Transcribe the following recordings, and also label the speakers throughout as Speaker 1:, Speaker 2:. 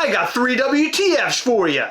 Speaker 1: I got 3 WTFs for you.
Speaker 2: And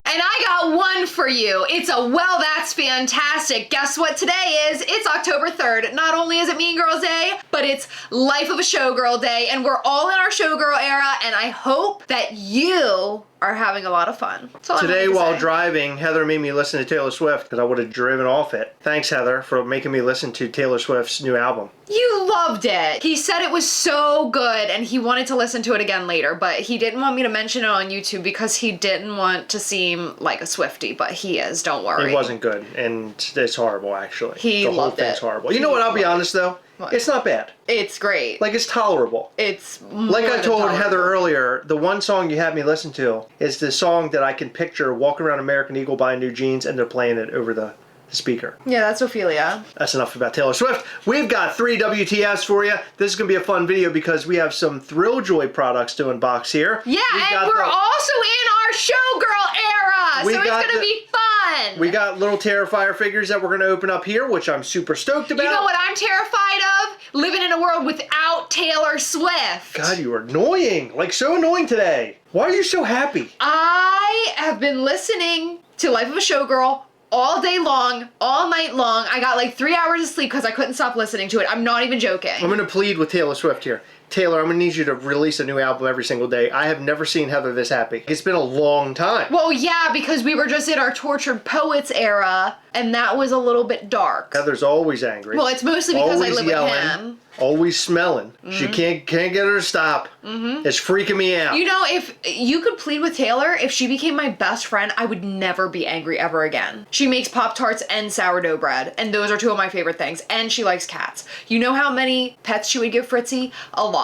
Speaker 2: I got one for you. It's a well, that's fantastic. Guess what today is? It's October 3rd. Not only is it Mean Girls Day, but it's Life of a Showgirl Day, and we're all in our showgirl era, and I hope that you are having a lot of fun.
Speaker 1: Today, while driving, Heather made me listen to Taylor Swift because I would have driven off it. Thanks, Heather, for making me listen to Taylor Swift's new album.
Speaker 2: You loved it. He said it was so good and he wanted to listen to it again later, but he didn't want me to mention it on YouTube because he didn't want to seem like a Swiftie, but he is, don't worry.
Speaker 1: It wasn't good, and it's horrible, actually.
Speaker 2: He
Speaker 1: loved it. The whole thing's horrible. You know what? I'll be honest, though. What? It's not bad.
Speaker 2: It's great.
Speaker 1: Like, it's tolerable.
Speaker 2: It's
Speaker 1: like I told Heather earlier, the one song you had me listen to is the song that I can picture walking around American Eagle buying new jeans and they're playing it over the speaker.
Speaker 2: Yeah, that's Ophelia.
Speaker 1: That's enough about Taylor Swift. We've got 3 WTFs for you. This is going to be a fun video because we have some Thrilljoy products to unbox here.
Speaker 2: Yeah, and we're also in our showgirl era, so it's going to be fun.
Speaker 1: We got little Terrifier figures that we're going to open up here, which I'm super stoked about.
Speaker 2: You know what I'm terrified of? Living in a world without Taylor Swift.
Speaker 1: God, you are annoying. Like, so annoying today. Why are you so happy?
Speaker 2: I have been listening to Life of a Showgirl all day long, all night long. I got like 3 hours of sleep because I couldn't stop listening to it. I'm not even joking.
Speaker 1: I'm going to plead with Taylor Swift here. Taylor, I'm going to need you to release a new album every single day. I have never seen Heather this happy. It's been a long time.
Speaker 2: Well, yeah, because we were just in our Tortured Poets era, and that was a little bit dark.
Speaker 1: Heather's always angry.
Speaker 2: Well, it's mostly because
Speaker 1: always
Speaker 2: I live
Speaker 1: yelling,
Speaker 2: with him.
Speaker 1: Always smelling. She can't get her to stop. It's freaking me out.
Speaker 2: You know, if you could plead with Taylor, if she became my best friend, I would never be angry ever again. She makes Pop-Tarts and sourdough bread, and those are 2 of my favorite things. And she likes cats. You know how many pets she would give Fritzy? A lot.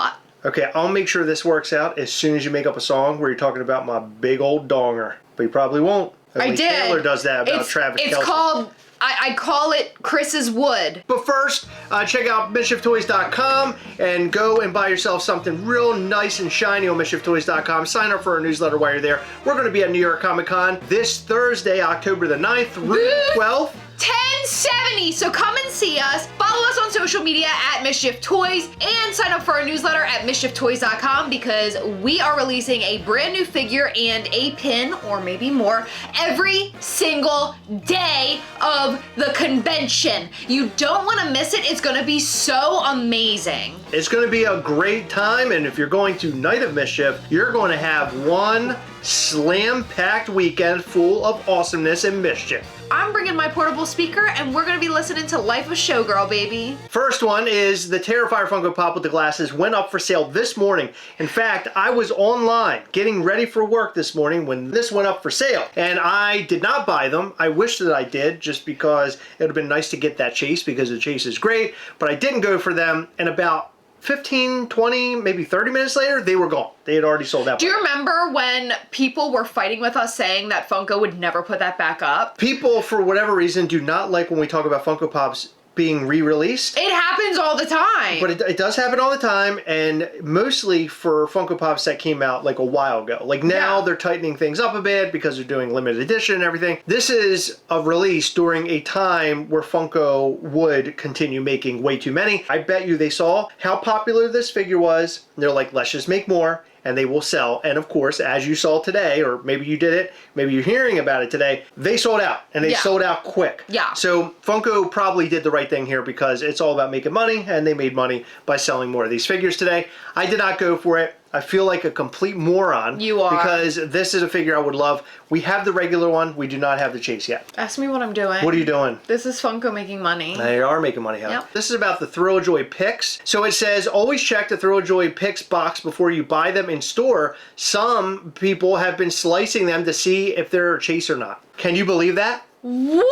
Speaker 1: Okay, I'll make sure this works out as soon as you make up a song where you're talking about my big old donger. But you probably won't. At least Taylor does that about Travis Kelce.
Speaker 2: It's called, I call it Chris's Wood.
Speaker 1: But first, check out MISCHIEFtoys.com and go and buy yourself something real nice and shiny on MISCHIEFtoys.com. Sign up for our newsletter while you're there. We're going to be at New York Comic Con this Thursday, October the 9th through the 12th.
Speaker 2: 1070, so come and see us. Follow us on social media at Mischief Toys and sign up for our newsletter at MISCHIEFtoys.com because we are releasing a brand new figure and a pin, or maybe more, every single day of the convention. You don't want to miss it. It's going to be so amazing.
Speaker 1: It's going to be a great time, and if you're going to Night of Mischief, you're going to have one slam-packed weekend full of awesomeness and mischief.
Speaker 2: I'm bringing my portable speaker, and we're going to be listening to Life of a Showgirl, baby.
Speaker 1: First one is the Terrifier Funko Pop with the glasses. Went up for sale this morning. In fact, I was online getting ready for work this morning when this went up for sale, and I did not buy them. I wish that I did, just because it would have been nice to get that chase, because the chase is great, but I didn't go for them, and about 15, 20, maybe 30 minutes later, they were gone. They had already sold out.
Speaker 2: Do you remember when people were fighting with us saying that Funko would never put that back up?
Speaker 1: People, for whatever reason, do not like when we talk about Funko Pops being re-released.
Speaker 2: It happens all the time.
Speaker 1: But it does happen all the time, and mostly for Funko Pops that came out like a while ago. Like now they're tightening things up a bit because they're doing limited edition and everything. This is a release during a time where Funko would continue making way too many. I bet you they saw how popular this figure was. They're like, let's just make more, and they will sell. And of course, as you saw today, or maybe you did it, maybe you're hearing about it today, they sold out, and they sold out quick.
Speaker 2: Yeah.
Speaker 1: So Funko probably did the right thing here because it's all about making money, and they made money by selling more of these figures today. I did not go for it. I feel like a complete moron.
Speaker 2: You are.
Speaker 1: Because this is a figure I would love. We have the regular one. We do not have the chase yet.
Speaker 2: Ask me what I'm doing.
Speaker 1: What are you doing?
Speaker 2: This is Funko making money.
Speaker 1: They are making money, huh?
Speaker 2: Yep.
Speaker 1: This is about the Thrilljoy picks. So it says, always check the Thrilljoy picks box before you buy them in store. Some people have been slicing them to see if they're a chase or not. Can you believe that?
Speaker 2: What?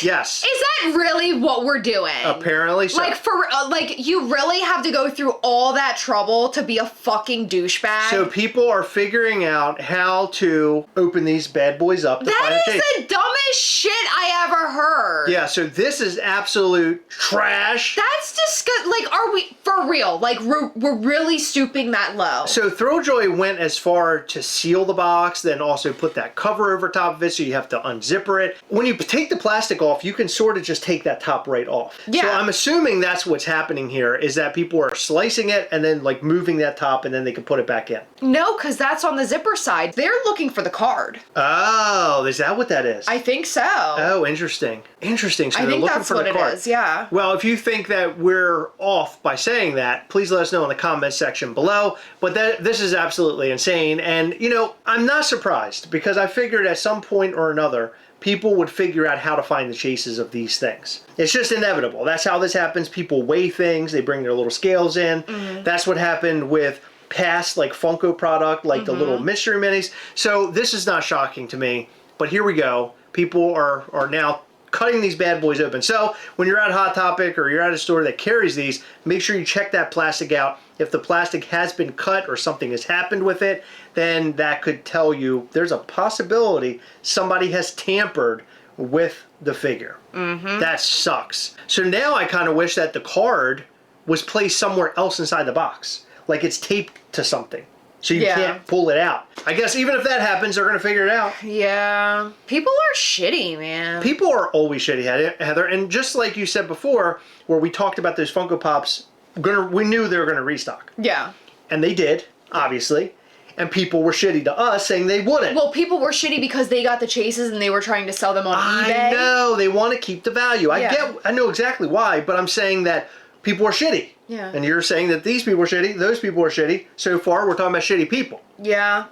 Speaker 1: Yes.
Speaker 2: Is that really what we're doing?
Speaker 1: Apparently so.
Speaker 2: Like, you really have to go through all that trouble to be a fucking douchebag?
Speaker 1: So people are figuring out how to open these bad boys up to find a chase.
Speaker 2: That is the dumbest shit I ever heard.
Speaker 1: Yeah, so this is absolute trash.
Speaker 2: That's disgusting. Like, are we, for real? Like, we're really stooping that low.
Speaker 1: So Thrilljoy went as far to seal the box, then also put that cover over top of it, so you have to unzipper it. When you take the plastic off, you can sort of just take that top right off.
Speaker 2: Yeah.
Speaker 1: So I'm assuming that's what's happening here, is that people are slicing it and then like moving that top, and then they can put it back in.
Speaker 2: No, because that's on the zipper side. They're looking for the card.
Speaker 1: Oh, is that what that is?
Speaker 2: I think so.
Speaker 1: Oh, interesting. Interesting. So
Speaker 2: I
Speaker 1: they're
Speaker 2: think
Speaker 1: looking
Speaker 2: that's
Speaker 1: for
Speaker 2: what
Speaker 1: the
Speaker 2: it
Speaker 1: card.
Speaker 2: is, yeah.
Speaker 1: Well, if you think that we're off by saying that, please let us know in the comments section below. But this is absolutely insane. And, you know, I'm not surprised, because I figured at some point or another, people would figure out how to find the chases of these things. It's just inevitable. That's how this happens. People weigh things. They bring their little scales in. That's what happened with past like Funko product, like the little mystery minis. So this is not shocking to me, but here we go. People are now cutting these bad boys open. So when you're at Hot Topic or you're at a store that carries these, make sure you check that plastic out. If the plastic has been cut or something has happened with it, then that could tell you there's a possibility somebody has tampered with the figure. That sucks. So now I kind of wish that the card was placed somewhere else inside the box. Like it's taped to something, so you can't pull it out. I guess even if that happens, they're gonna figure it out.
Speaker 2: Yeah. People are shitty, man.
Speaker 1: People are always shitty, Heather. And just like you said before, where we talked about those Funko Pops, we knew they were gonna restock.
Speaker 2: Yeah.
Speaker 1: And they did, obviously. And people were shitty to us, saying they wouldn't.
Speaker 2: Well, people were shitty because they got the chases and they were trying to sell them on eBay.
Speaker 1: I know, they want to keep the value. I know exactly why, but I'm saying that people are shitty.
Speaker 2: Yeah.
Speaker 1: And you're saying that these people are shitty, those people are shitty. So far, we're talking about shitty people.
Speaker 2: Yeah.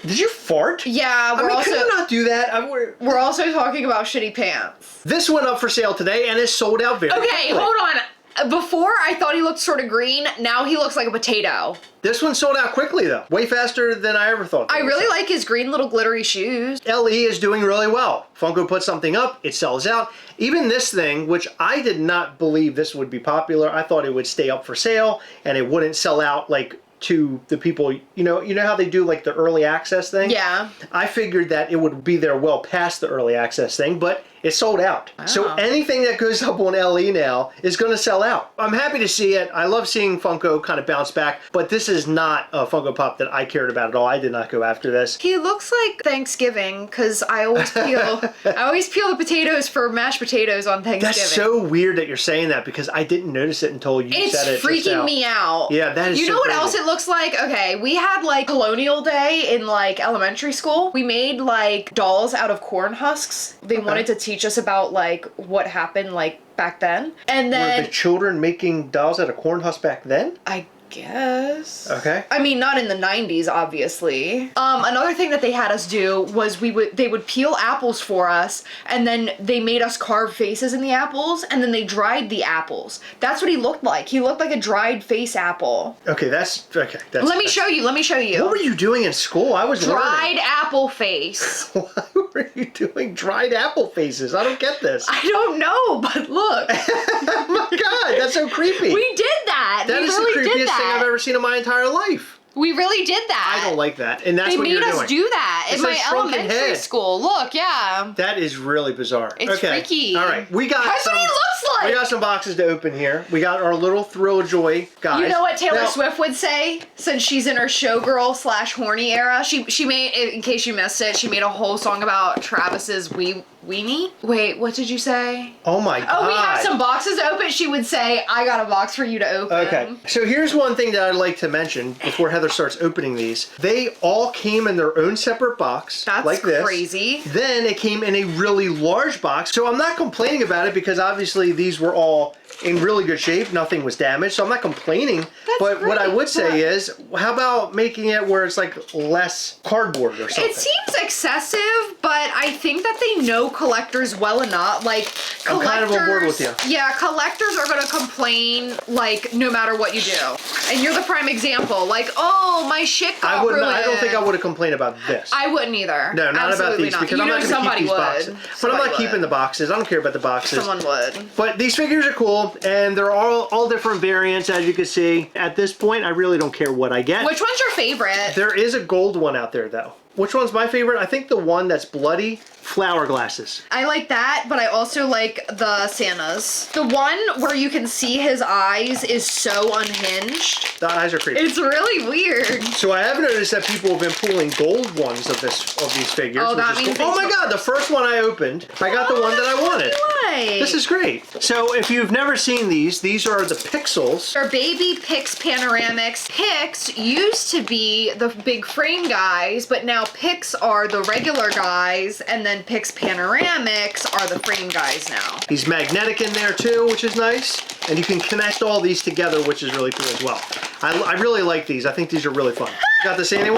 Speaker 1: Did you fart?
Speaker 2: Yeah,
Speaker 1: I mean, can you not do that?
Speaker 2: We're also talking about shitty pants.
Speaker 1: This went up for sale today and is sold out very quickly.
Speaker 2: Hold on. Before, I thought he looked sort of green. Now he looks like a potato.
Speaker 1: This one sold out quickly, though. Way faster than I ever thought.
Speaker 2: I really like his green little glittery shoes.
Speaker 1: LE is doing really well. Funko puts something up, it sells out. Even this thing, which I did not believe this would be popular. I thought it would stay up for sale and it wouldn't sell out like to the people, you know how they do like the early access thing?
Speaker 2: Yeah.
Speaker 1: I figured that it would be there well past the early access thing, but it sold out.
Speaker 2: Wow.
Speaker 1: So anything that goes up on LE now is going to sell out. I'm happy to see it. I love seeing Funko kind of bounce back, but this is not a Funko Pop that I cared about at all. I did not go after this.
Speaker 2: He looks like Thanksgiving because I always peel the potatoes for mashed potatoes on Thanksgiving.
Speaker 1: That's so weird that you're saying that because I didn't notice it until you said it.
Speaker 2: It's freaking me out.
Speaker 1: Yeah, that is.
Speaker 2: You
Speaker 1: so
Speaker 2: know what
Speaker 1: crazy.
Speaker 2: else it looks like? Okay, we had like Colonial Day in like elementary school. We made like dolls out of corn husks. They wanted to teach us about like what happened like back then. And then
Speaker 1: were the children making dolls out of corn husks back then?
Speaker 2: I guess.
Speaker 1: Okay.
Speaker 2: I mean, not in the 90s, obviously. Another thing that they had us do was they would peel apples for us, and then they made us carve faces in the apples, and then they dried the apples. That's what he looked like. He looked like a dried face apple.
Speaker 1: Okay, that's okay.
Speaker 2: Let me show you.
Speaker 1: What were you doing in school? I was
Speaker 2: dried
Speaker 1: learning.
Speaker 2: apple face.
Speaker 1: Why were you doing dried apple faces? I don't get this.
Speaker 2: I don't know, but look.
Speaker 1: Oh my god, that's so creepy.
Speaker 2: We did that.
Speaker 1: That
Speaker 2: we
Speaker 1: is
Speaker 2: really
Speaker 1: the creepiest
Speaker 2: did that.
Speaker 1: thing I've ever seen in my entire life.
Speaker 2: We really did that.
Speaker 1: I don't like that, and that's
Speaker 2: they
Speaker 1: what
Speaker 2: made
Speaker 1: you're
Speaker 2: us
Speaker 1: doing.
Speaker 2: do that
Speaker 1: It's
Speaker 2: in my
Speaker 1: a shrunken
Speaker 2: elementary
Speaker 1: head.
Speaker 2: school. Look, yeah.
Speaker 1: That is really bizarre.
Speaker 2: It's
Speaker 1: okay.
Speaker 2: freaky.
Speaker 1: All right, we got
Speaker 2: That's
Speaker 1: some.
Speaker 2: what he looks like.
Speaker 1: We got some boxes to open here. We got our little Thrilljoy guys.
Speaker 2: You know what Taylor
Speaker 1: Now-
Speaker 2: Swift would say? Since she's in her showgirl / horny era, she made, in case you missed it, she made a whole song about Travis's weenie. Wait, what did you say?
Speaker 1: Oh my god.
Speaker 2: Oh, we have some boxes to open. She would say, I got a box for you to open.
Speaker 1: Okay, so here's one thing that I'd like to mention before Heather starts opening these. They all came in their own separate box,
Speaker 2: That's
Speaker 1: like this.
Speaker 2: crazy.
Speaker 1: Then it came in a really large box. So I'm not complaining about it because obviously these were all in really good shape. Nothing was damaged, so I'm not complaining. But what I
Speaker 2: great.
Speaker 1: would say is, how about making it where it's like less cardboard or something?
Speaker 2: It seems excessive, but I think that they know collectors well enough. Like,
Speaker 1: I'm kind of on board with you.
Speaker 2: Yeah, collectors are gonna complain, like, no matter what you do. And you're the prime example. Like, oh, my shit got ruined.
Speaker 1: I don't think I would have complained about this.
Speaker 2: I wouldn't either.
Speaker 1: No, not
Speaker 2: Absolutely
Speaker 1: about these
Speaker 2: not.
Speaker 1: because
Speaker 2: You
Speaker 1: I'm
Speaker 2: know
Speaker 1: not going to keep
Speaker 2: somebody
Speaker 1: these
Speaker 2: would.
Speaker 1: boxes. But I'm
Speaker 2: Somebody
Speaker 1: not keeping
Speaker 2: would.
Speaker 1: the boxes. I don't care about the boxes.
Speaker 2: Someone would.
Speaker 1: But these figures are cool, and they're all different variants, as you can see. At this point, I really don't care what I get.
Speaker 2: Which one's your favorite?
Speaker 1: There is a gold one out there, though. which one's my favorite? I think the one that's bloody, flower glasses.
Speaker 2: I like that, but I also like the Santas. The one where you can see his eyes is so unhinged.
Speaker 1: The eyes are creepy.
Speaker 2: It's really weird.
Speaker 1: So I have noticed that people have been pulling gold ones of these figures.
Speaker 2: Oh, that
Speaker 1: which is
Speaker 2: means
Speaker 1: cool. Oh my god, the first one I opened, I got the one that I wanted.
Speaker 2: Nice.
Speaker 1: This is great. So if you've never seen these are the Pixels.
Speaker 2: They're baby Pix Panoramics. Pix used to be the big frame guys, but now Pix are the regular guys, and then Pix Panoramics are the frame guys now.
Speaker 1: He's magnetic in there too, which is nice. And you can connect all these together, which is really cool as well. I really like these. I think these are really fun. Got the Santa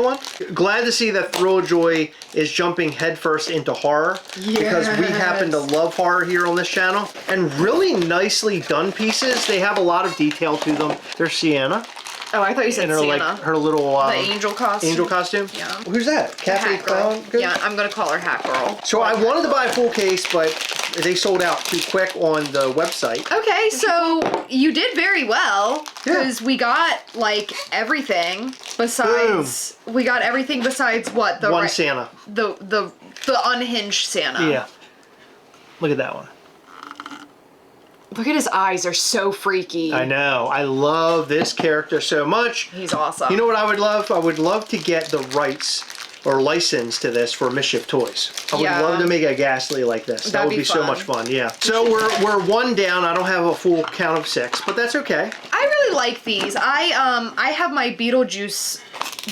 Speaker 1: one? Glad to see that Thrilljoy is jumping headfirst into horror.
Speaker 2: Yes.
Speaker 1: Because we happen to love horror here on this channel. And really nicely done pieces. They have a lot of detail to them. There's Sienna.
Speaker 2: Oh, I thought you said
Speaker 1: And her,
Speaker 2: Santa.
Speaker 1: like, her little...
Speaker 2: the angel costume.
Speaker 1: Angel costume?
Speaker 2: Yeah.
Speaker 1: Who's that? Cafe
Speaker 2: Hat Girl.
Speaker 1: Clown? Good?
Speaker 2: Yeah, I'm gonna call her Hat Girl.
Speaker 1: So I wanted to buy a full case, but they sold out too quick on the website.
Speaker 2: Okay, so you did very well
Speaker 1: Yeah.
Speaker 2: because we got like everything besides we got everything besides what the
Speaker 1: One Santa.
Speaker 2: the unhinged Santa.
Speaker 1: Yeah. Look at that one.
Speaker 2: Look at his eyes; they're so freaky.
Speaker 1: I know. I love this character so much.
Speaker 2: He's awesome.
Speaker 1: You know what I would love? I would love to get the rights or license to this for Mischief Toys. I would
Speaker 2: Yeah.
Speaker 1: love to make a Ghastly like this. That
Speaker 2: That'd
Speaker 1: would
Speaker 2: be
Speaker 1: be so
Speaker 2: fun.
Speaker 1: much fun, yeah. So we're one down. I don't have a full count of 6, but that's okay.
Speaker 2: I really like these. I have my Beetlejuice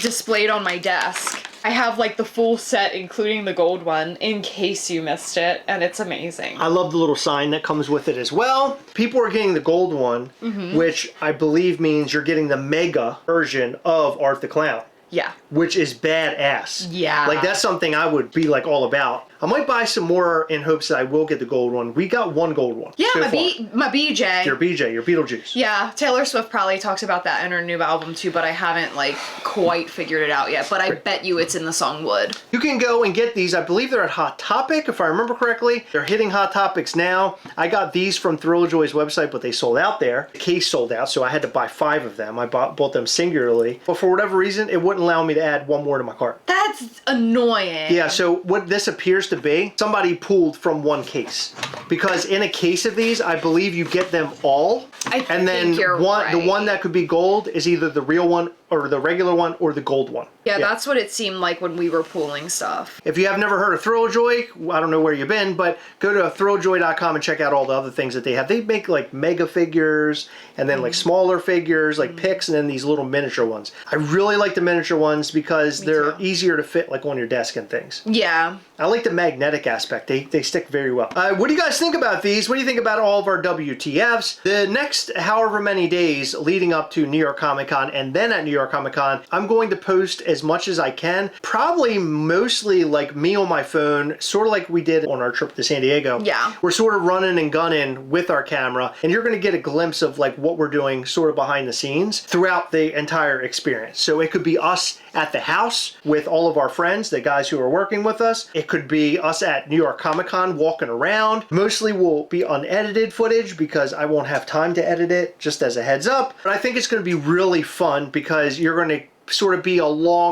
Speaker 2: displayed on my desk. I have like the full set, including the gold one, in case you missed it, and it's amazing.
Speaker 1: I love the little sign that comes with it as well. People are getting the gold one, which I believe means you're getting the mega version of Art the Clown.
Speaker 2: Yeah.
Speaker 1: Which is badass.
Speaker 2: Yeah.
Speaker 1: Like, that's something I would be like all about. I might buy some more in hopes that I will get the gold one. We got one gold one.
Speaker 2: Yeah,
Speaker 1: so
Speaker 2: my
Speaker 1: far.
Speaker 2: BJ.
Speaker 1: Your BJ, your Beetlejuice.
Speaker 2: Yeah, Taylor Swift probably talks about that in her new album too, but I haven't like quite figured it out yet. But I bet you it's in the song Wood.
Speaker 1: You can go and get these. I believe they're at Hot Topic, if I remember correctly. They're hitting Hot Topics now. I got these from Thrilljoy's website, but they sold out there. The case sold out, so I had to buy 5 of them. I bought them singularly. But for whatever reason, it wouldn't allow me to add one more to my cart.
Speaker 2: That's annoying.
Speaker 1: Yeah, so what this appears to be, somebody pulled from one case. Because in a case of these, I believe you get them all. And then
Speaker 2: you're
Speaker 1: the
Speaker 2: right.
Speaker 1: one that could be gold is either the real one or the regular one or the gold one.
Speaker 2: Yeah, that's what it seemed like when we were pooling stuff.
Speaker 1: If you have never heard of Thrilljoy, I don't know where you've been, but go to thrilljoy.com and check out all the other things that they have. They make like mega figures and then like smaller figures like picks and then these little miniature ones. I really like the miniature ones because they're easier to fit like on your desk and things.
Speaker 2: Yeah.
Speaker 1: I like the magnetic aspect. They stick very well. What do you guys think about these? What do you think about all of our WTFs? The next however many days leading up to New York Comic Con and then at New York Comic Con, I'm going to post as much as I can. Probably mostly like me on my phone, sort of like we did on our trip to San Diego.
Speaker 2: Yeah.
Speaker 1: We're sort of running and gunning with our camera, and you're going to get a glimpse of like what we're doing sort of behind the scenes throughout the entire experience. So it could be us at the house with all of our friends, the guys who are working with us. It could be us at New York Comic Con walking around. Mostly will be unedited footage because I won't have time to edit it, just as a heads up. But I think it's going to be really fun because you're going to sort of be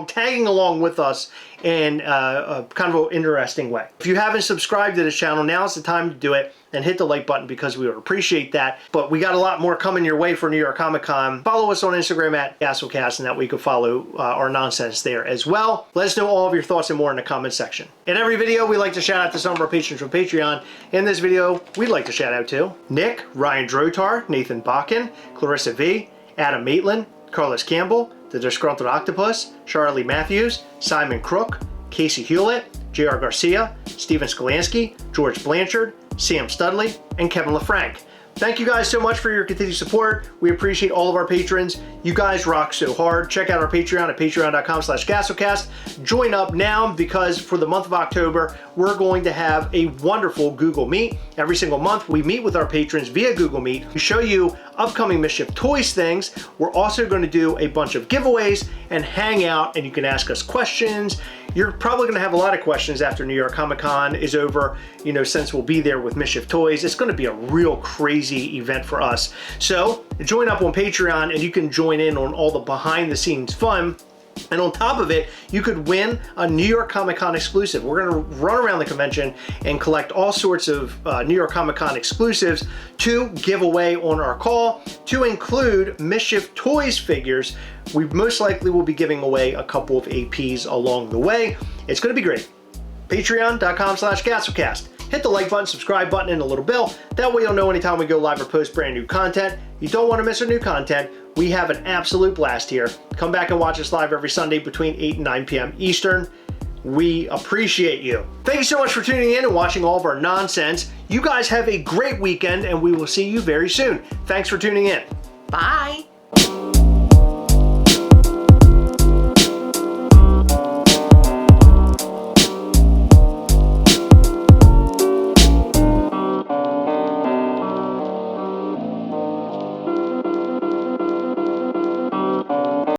Speaker 1: tagging along with us in a kind of an interesting way. If you haven't subscribed to this channel, now's the time to do it and hit the like button because we would appreciate that. But we got a lot more coming your way for New York Comic Con. Follow us on Instagram at Gastlecast, and that way you can follow our nonsense there as well. Let us know all of your thoughts and more in the comment section. In every video, we like to shout out to some of our patrons from Patreon. In this video, we'd like to shout out to Nick, Ryan Drotar, Nathan Bakken, Clarissa V, Adam Maitland, Carlos Campbell, The Disgruntled Octopus, Charlie Matthews, Simon Crook, Casey Hewlett, J.R. Garcia, Steven Skolansky, George Blanchard, Sam Studley, and Kevin LaFranc. Thank you guys so much for your continued support. We appreciate all of our patrons. You guys rock so hard. Check out our Patreon at patreon.com/Gastlecast. Join up now because for the month of October, we're going to have a wonderful Google Meet. Every single month, we meet with our patrons via Google Meet to show you upcoming Mischief Toys things. We're also going to do a bunch of giveaways and hang out, and you can ask us questions. You're probably going to have a lot of questions after New York Comic Con is over, you know, since we'll be there with Mischief Toys. It's going to be a real crazy event for us. So join up on Patreon and you can join in on all the behind the scenes fun And on top of it, you could win a New York Comic Con exclusive. We're gonna run around the convention and collect all sorts of New York Comic Con exclusives to give away on our call, to include Mischief Toys figures. We most likely will be giving away a couple of APs along the way. It's gonna be great. Patreon.com/Gastlecast. Hit the like button, subscribe button, and the little bell. That way you'll know anytime we go live or post brand new content. You don't want to miss our new content. We have an absolute blast here. Come back and watch us live every Sunday between 8 and 9 p.m. Eastern. We appreciate you. Thank you so much for tuning in and watching all of our nonsense. You guys have a great weekend, and we will see you very soon. Thanks for tuning in.
Speaker 2: Bye.